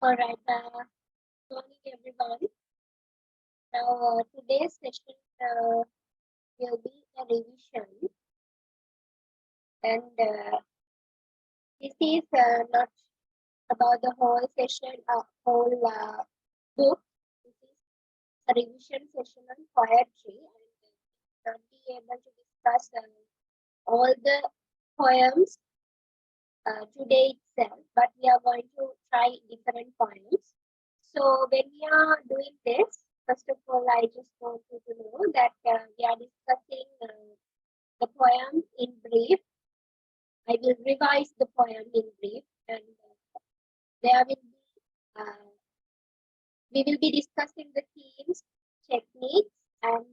All right, morning everyone. Now, today's session will be a revision, and this is not about the whole session, whole book. This is a revision session on poetry, and not be able to discuss all the poems today itself, but we are going to try different poems. So when we are doing this, first of all, I just want you to know that we are discussing the poem in brief. I will revise the poem in brief, and there will be we will be discussing the themes, techniques, and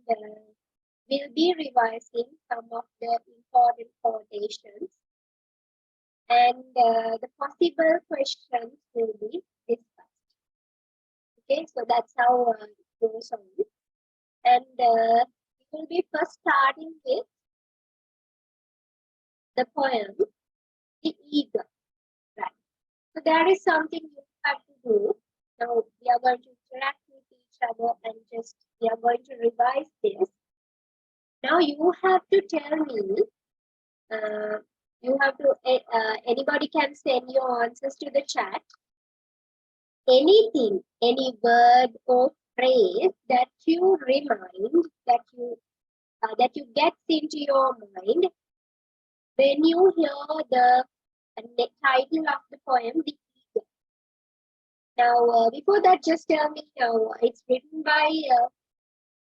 we'll be revising some of the important quotations. And the possible questions will be discussed. Okay, so that's how it goes on. And we will be first starting with the poem, The Eagle. Right. So there is something you have to do. Now we are going to interact with each other and just we are going to revise this. Now you have to tell me. You have to. Anybody can send your answers to the chat. Anything, any word or phrase that you remind, that you get into your mind when you hear the title of the poem, The Eagle. Now, before that, just tell me now, it's written by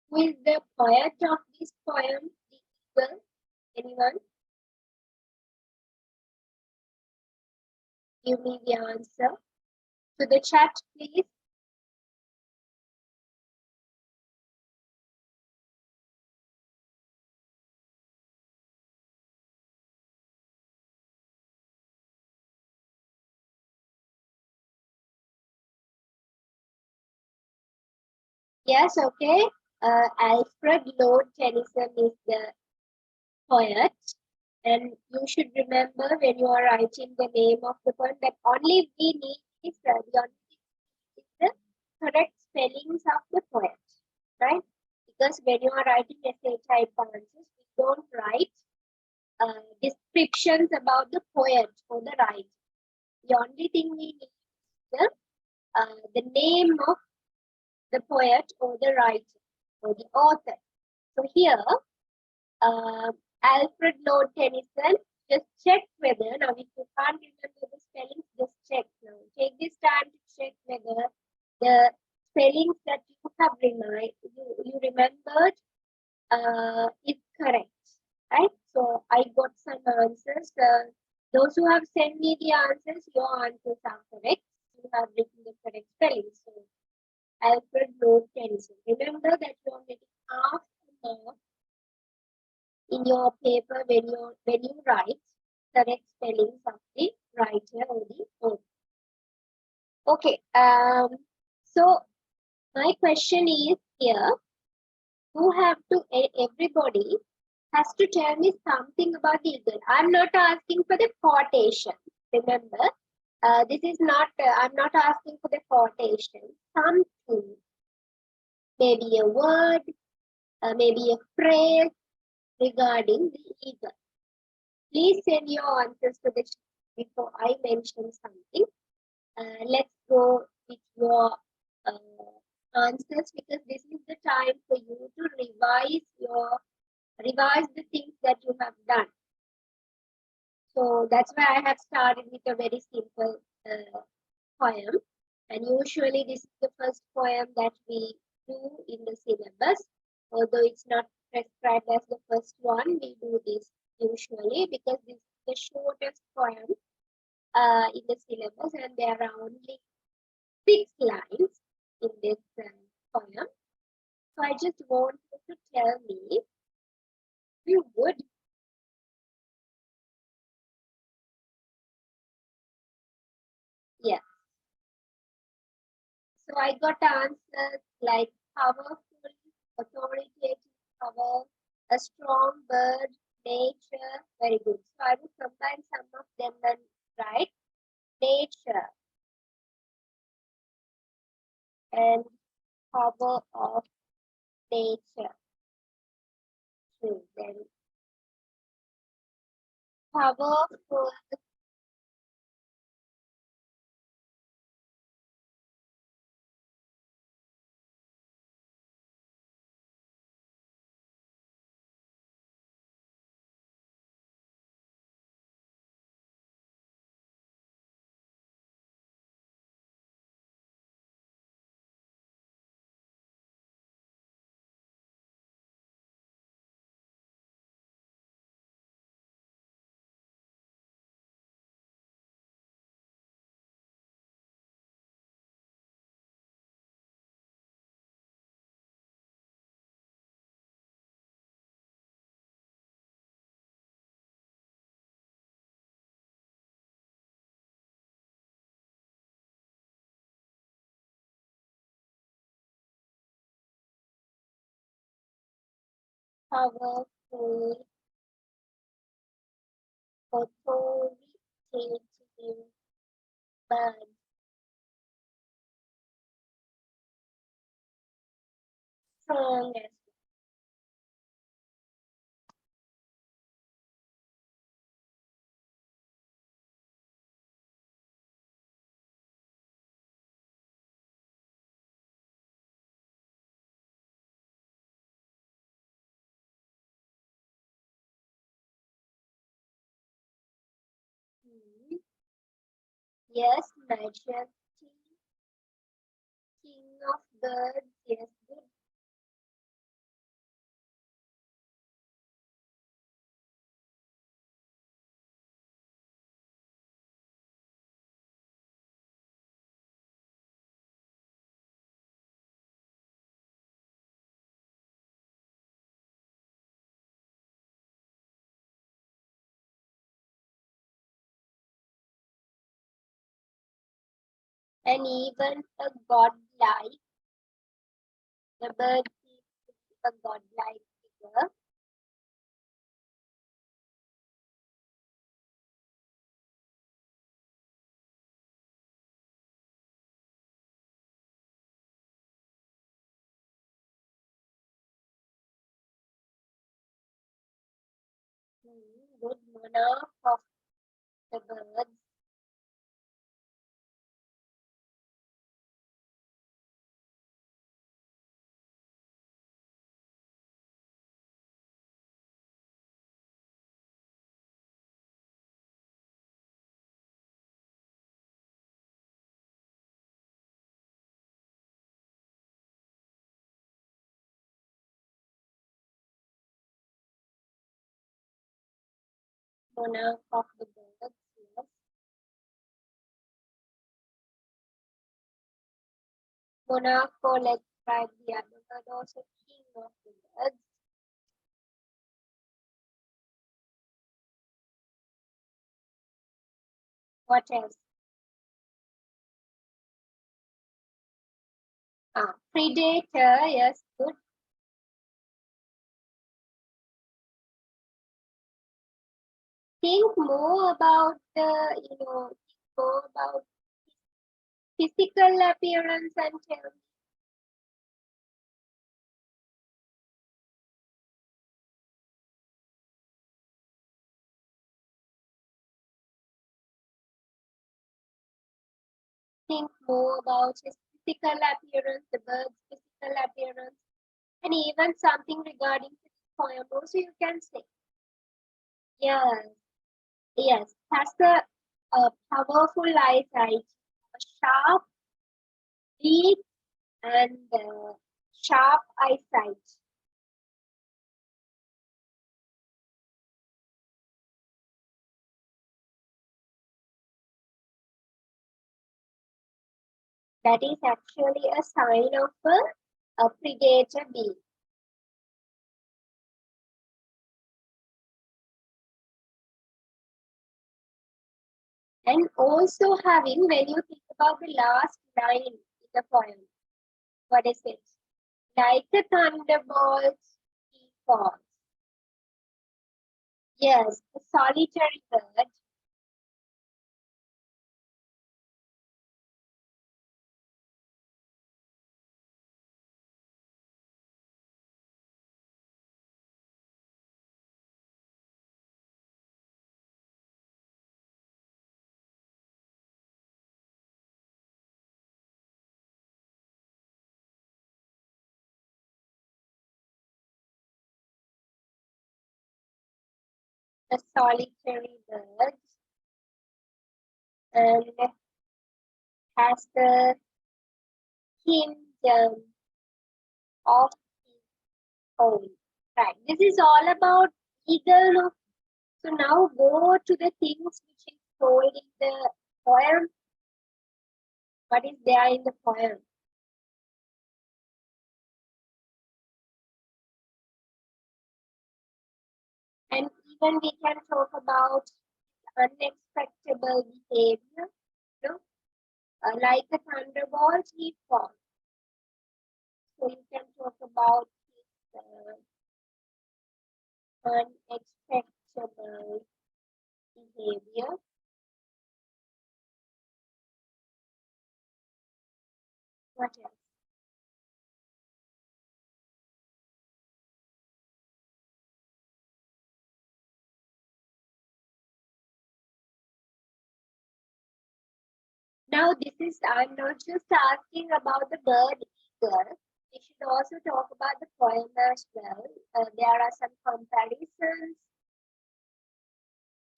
who is the poet of this poem, The Eagle? Anyone? Give me the answer. To the chat, please. Yes, okay. Alfred Lord Tennyson is the poet. And you should remember when you are writing the name of the poem that only we need is the correct spellings of the poet, right? Because when you are writing essay type answers, we don't write descriptions about the poet or the writer. The only thing we need is the name of the poet or the writer or the author. So here, Alfred Lord Tennyson, just check whether, now if you can't remember the spellings, just check now. Take this time to check whether the spellings that you have you remembered is correct, right? So I got some answers. Those who have sent me the answers, your answers are correct. You have written the correct spellings. So Alfred Lord Tennyson. Remember that you are getting half a mark in your paper when you write correct spellings of the writer or the author. Okay. So my question is here: who have to? Everybody has to tell me something about the eagle. I'm not asking for the quotation. Remember, this is not. I'm not asking for the quotation. Something, maybe a word, maybe a phrase regarding the eagle. Please send your answers to the chat before I mention something. Let's go with your answers because this is the time for you to revise the things that you have done. So that's why I have started with a very simple poem. And usually this is the first poem that we do in the syllabus. Although it's not prescribed as the first one, we do this usually because this is the shortest poem in the syllabus and there are only 6 lines in this poem. So I just want you to tell me you would. Yeah. So I got answers like powerful, authoritative power, a strong bird, nature. Very good. So I will combine some of them and write nature. and power of nature. True. Then powerful powerful authoritative man. Strong as well. Yes, majesty, king of birds. Yes, good. And even a godlike, the bird seems to be a godlike figure. Good monarch of the birds. Monarch of the birds. Yes. Monarch, or let's try the other word also, king of the birds. What else? Predator. Yes, good. Think more about think more about physical appearance and tell me. Think more about his physical appearance, the bird's physical appearance, and even something regarding his poem. Also, you can say, yes, yes, has a powerful eyesight, a sharp beak, and sharp eyesight. That is actually a sign of a predator bee. And also having, when you think about the last line in the poem, what is it? Like a thunderbolt, he falls. Yes, a solitary bird. a solitary bird and has the kingdom of his own. Right. This is all about eagle. No? So now go to the things which is told in the poem. What is there in the poem? And even we can talk about unexpected behavior. You know? Like a thunderbolt, he falls. So you can talk about his unexpected behavior. What else? Now this is, I'm not just asking about the bird either. We should also talk about the poem as well. There are some comparisons.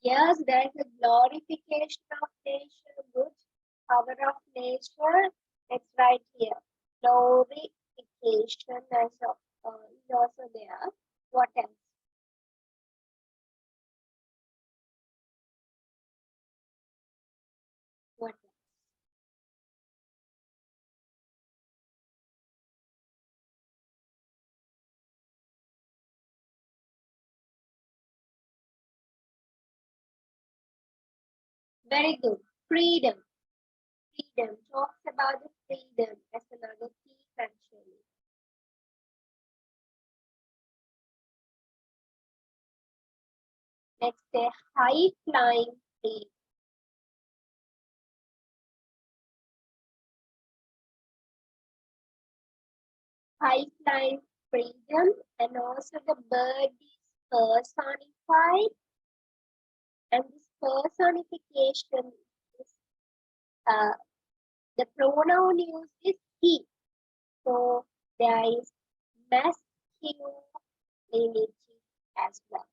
Yes, there is a glorification of nature, good power of nature. It's right here. Glorification is also there. What else? What else? Very good. Freedom. Freedom. Talks about the freedom as another key actually. Next, a high flying tree. High flying freedom, and also the bird is personified, and this personification is the pronoun used is he. So there is masculinity as well.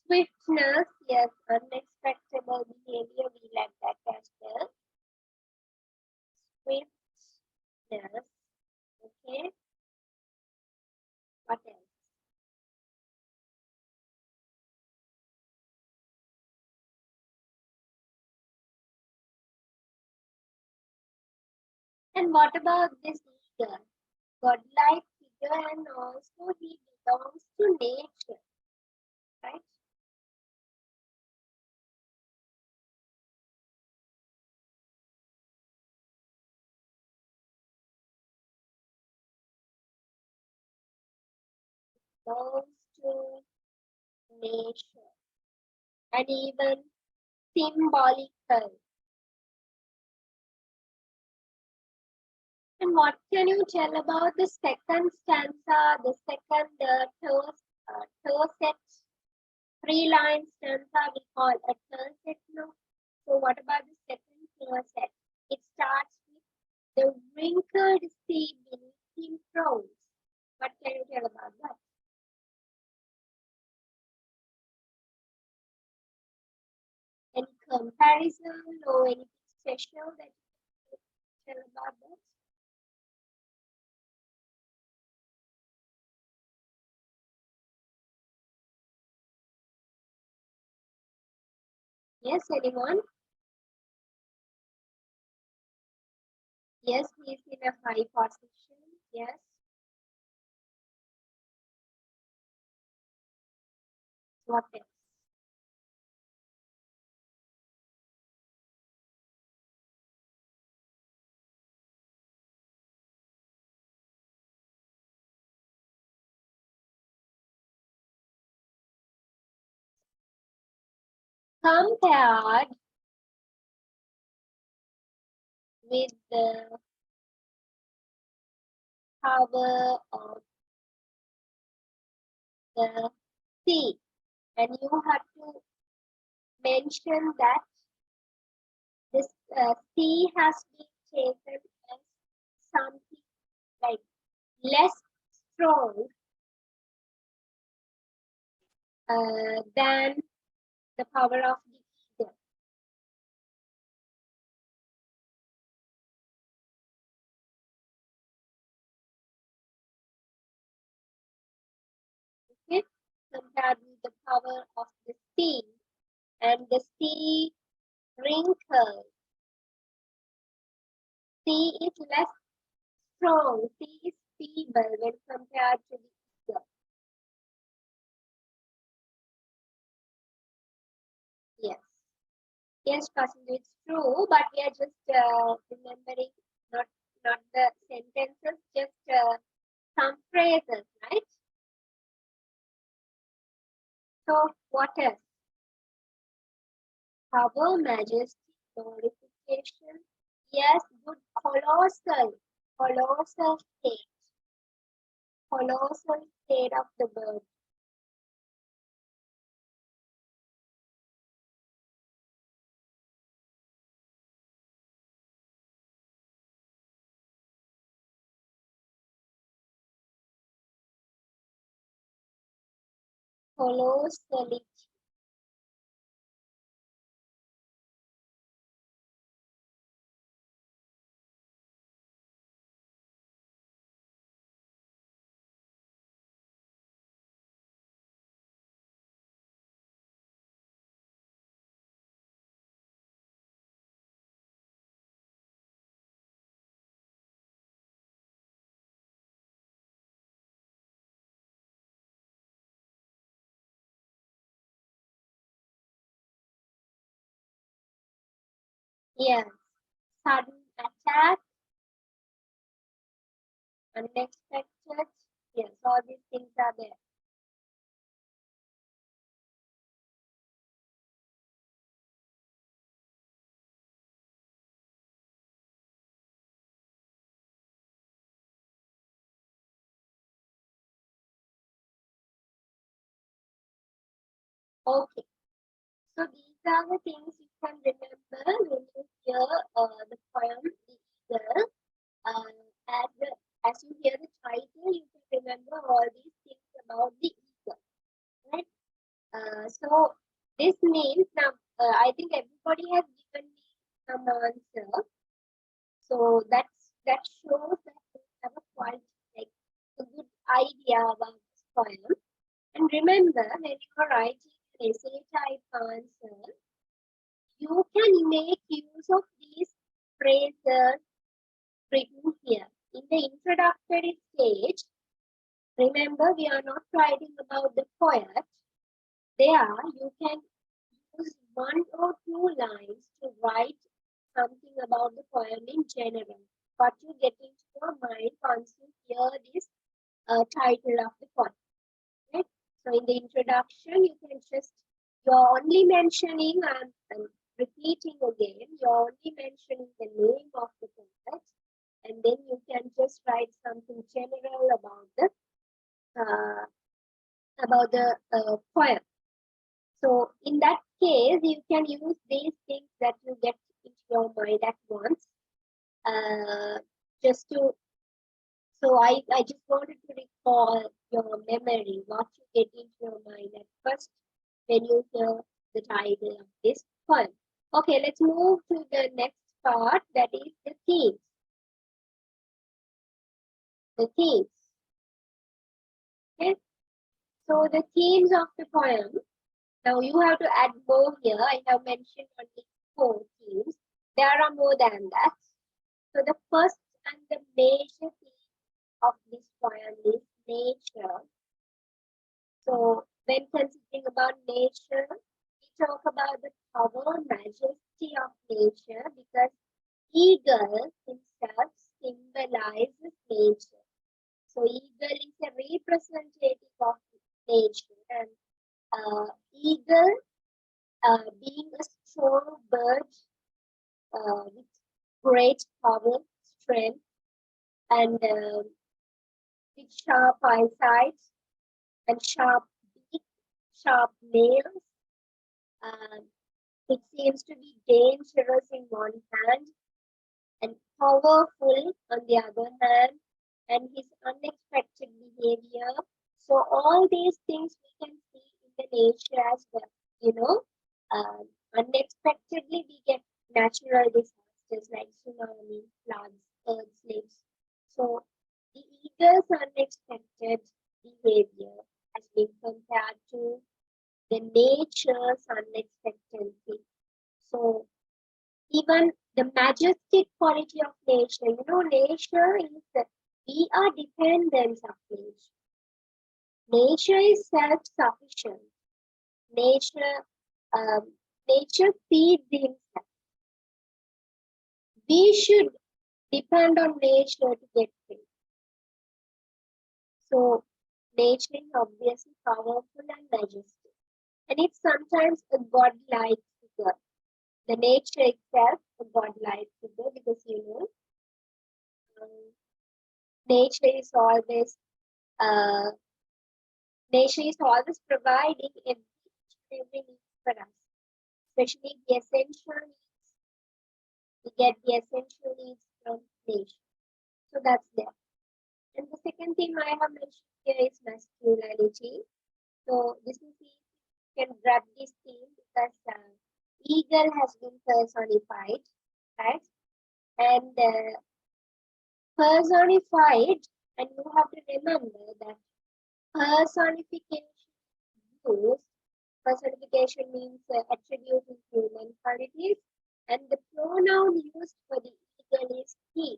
Swiftness, yes, unexpected behavior, we like that as well. Swiftness, okay. What else? And what about this eagle? Godlike figure, and also he belongs to nature, right? Belongs to nature, and even symbolical. And what can you tell about the second stanza, the second tercet, three-line stanza we call a tercet now? So what about the second tercet? It starts with the wrinkled sea beneath him frowns. What can you tell about that? Any comparison or anything special that you can tell about that? Yes, anyone? Yes, he's in a high position. Yes. What else? Compared with the power of the sea, and you have to mention that this sea has been taken as something like less strong than the power of the eagle. Okay, compared with the power of the sea, and the sea wrinkles. Sea is less strong. Sea is feeble when compared to the eagle. Yes. Yes, Kasindu, it's true, but we are just remembering not the sentences, just some phrases, right? So what else? Power, majesty, glorification. Yes, good. Colossal state, colossal state of the bird. Colossality. Yes, sudden attack, unexpected. Yes, all these things are there. Okay, so these are the things you can remember when you hear the poem The Eagle. As you hear the title, you can remember all these things about the eagle, right? So this means now I think everybody has given me some answer. So that shows that you have a quite like a good idea about this poem. And remember, when you are writing an essay type answer, you can make use of these phrases written here. In the introductory stage, remember we are not writing about the poet. There, you can use one or two lines to write something about the poem in general. What you get into your mind once you hear this title of the poem. Right? So in the introduction, you can just, you're only mentioning, and repeating again, you're only mentioning the name of the poet, and then you can just write something general about the poem. So in that case, you can use these things that you get into your mind at once. Just to, so I just wanted to recall your memory, what you get into your mind at first when you hear the title of this poem. Okay, let's move to the next part, that is the themes. The themes. Okay, so the themes of the poem. Now you have to add more here. I have mentioned only 4 themes. There are more than that. So the first and the major theme of this poem is nature. So when considering about nature, we talk about the power and majesty of nature, because eagle himself symbolizes nature. So eagle is a representative of nature, and eagle being a strong bird with great power, strength, and with sharp eyesight and sharp beak, sharp nails. It seems to be dangerous in one hand and powerful on the other hand, and his unexpected behavior. So all these things we can see in the nature as well. You know, unexpectedly we get natural disasters like tsunami, floods, earthquakes. So the eagle's unexpected behavior has been compared to the nature's unexpectedly. So even the majestic quality of nature, you know, nature is that we are dependents of nature. Nature is self-sufficient. Nature, nature feeds itself. We should depend on nature to get things. So nature is obviously powerful and majestic, and it's sometimes a godlike figure. The nature itself, a godlike figure, because you know, nature is always uh, nature is always providing every need for us, especially the essential needs. We get the essential needs from nature. So that's there. And the second thing I have mentioned here is masculinity. So this is you can grab this theme because eagle has been personified, right? And personified, and you have to remember that personification used. Personification means attributing human qualities, and the pronoun used for the eagle is he.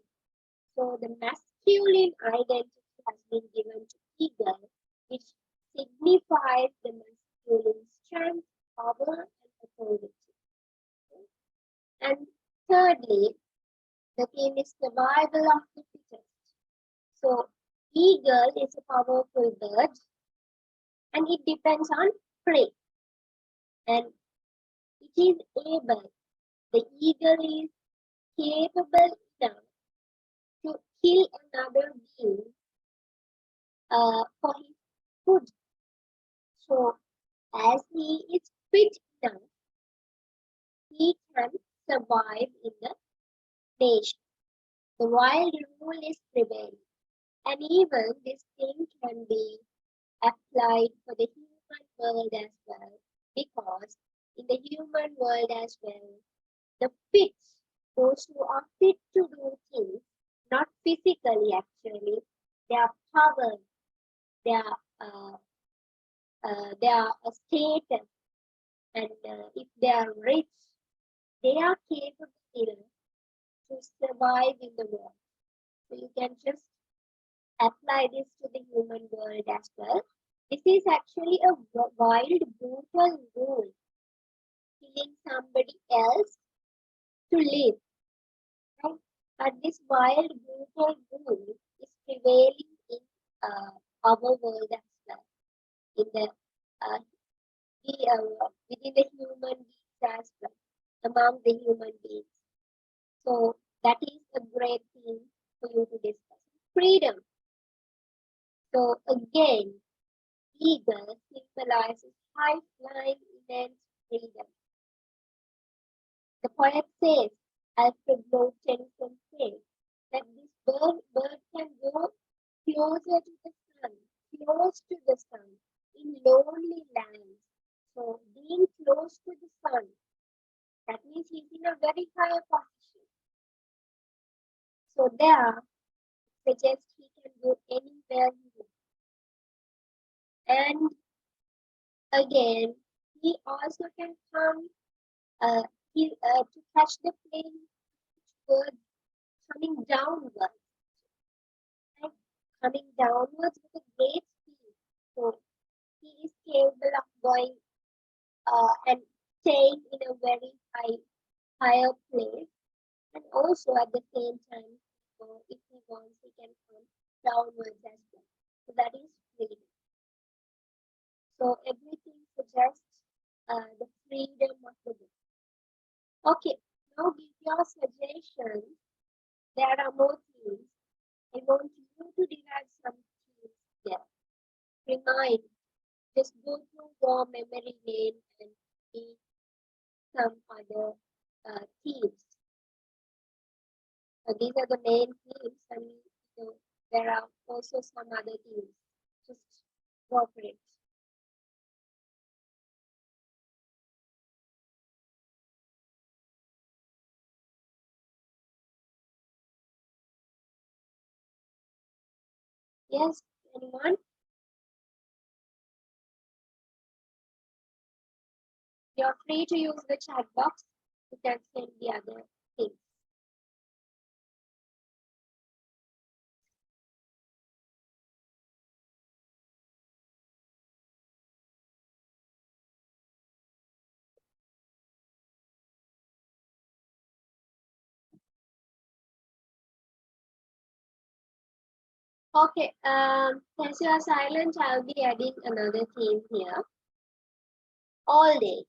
So the masculine identity has been given to eagle, which signifies the masculine strength, power, and authority. And thirdly, the theme is survival of the fittest. So eagle is a powerful bird, and it depends on prey. And it is able, the eagle is capable enough to kill another being for his food. So as he is fit enough, he can survive in the nation. The wild rule is prevailing. And even this thing can be applied for the human world as well, because in the human world as well, the fit, those who are fit to do things, not physically actually, they are power, they are a status, and if they are rich, they are capable enough to survive in the world. So you can just apply this to the human world as well. This is actually a wild, brutal rule, killing somebody else to live. Right? But this wild, brutal rule is prevailing in our world as well, in the within the human beings as well, among the human beings. So that is a great thing for you to discuss. Freedom. So again, eagle symbolizes high flying, immense freedom. The poet says, Alfred Lord Tennyson says, that this bird can go closer to the sun, close to the sun, in lonely lands. So being close to the sun, that means he's in a very high position. So there, suggests he can go anywhere he wants. And again, he also can come to catch the plane bird coming downwards, right? Coming downwards with a great speed. So he is capable of going and staying in a very higher place, and also at the same time, if he wants, he can come downwards as well. So that is freedom. So everything suggests the freedom of the book. Okay, now give your suggestions. There are more themes. I want you to derive some themes there. Remind, just go through your memory lane and see some other themes. So these are the main themes, and there are also some other themes. Just go for it. Yes, anyone? You're free to use the chat box. You can send the other things. Okay, since you are silent, I'll be adding another theme here. All day.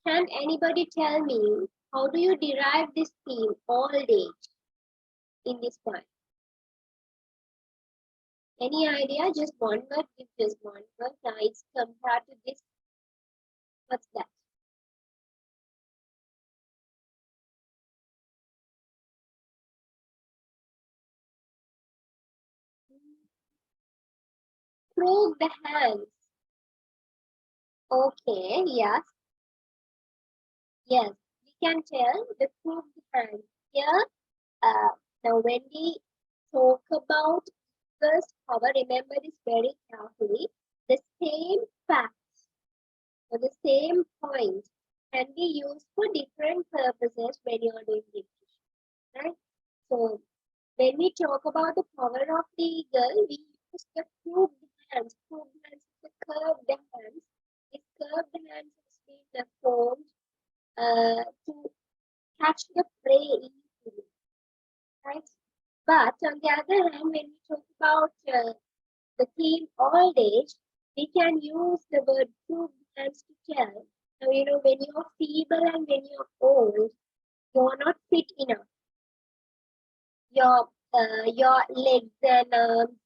Can anybody tell me how do you derive this theme all day in this point? Any idea? Just one word, give just one word. Now it's compared to this. What's that? Prove the hands. Okay, yes. Yes, we can tell the prove the hands. Here, now when we talk about first power, remember this very carefully. The same facts or the same point can be used for different purposes when you are doing repetition, right? So when we talk about the power of the eagle, we use the proved hands. Proved hands is the curved hands. This curved hands has been formed to catch the prey easily, right? But on the other hand, when we talk about the theme old age, we can use the word proved hands to tell. Now, you know, when you're feeble and when you're old, you're not fit enough. Your legs and arms,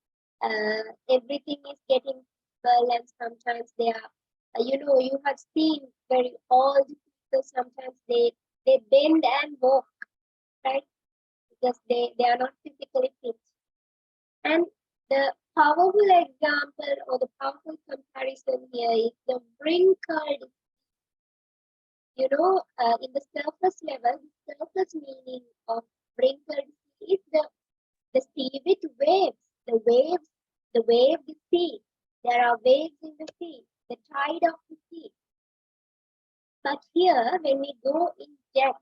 everything is getting feeble, and sometimes they are, you know, you have seen very old people. Sometimes they bend and walk, right? Because they are not physically fit. And the powerful example or the powerful comparison here is the wrinkled. You know, in the surface level, the surface meaning of wrinkled is the sea with waves. The wave, the sea. There are waves in the sea, the tide of the sea. But here, when we go in depth,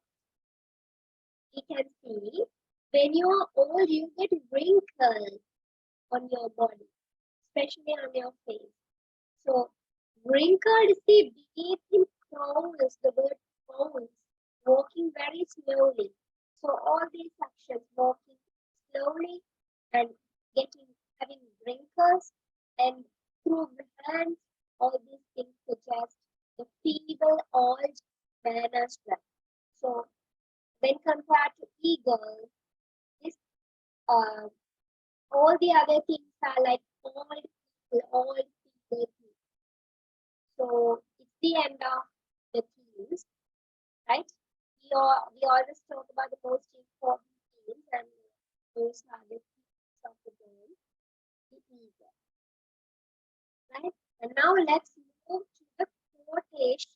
we can see when you are old, you get wrinkles on your body, especially on your face. So, wrinkled sea beneath him crawls, the word crawls, walking very slowly. So, all these actions, walking slowly and having wrinkles and through hands, all these things suggest the feeble old man as well. So when compared to eagle, this all the other things are like all people. So it's the end of the themes, right? We always talk about the most important themes, and those are the themes of the game, the eagle. Right? And now let's move to the quotation.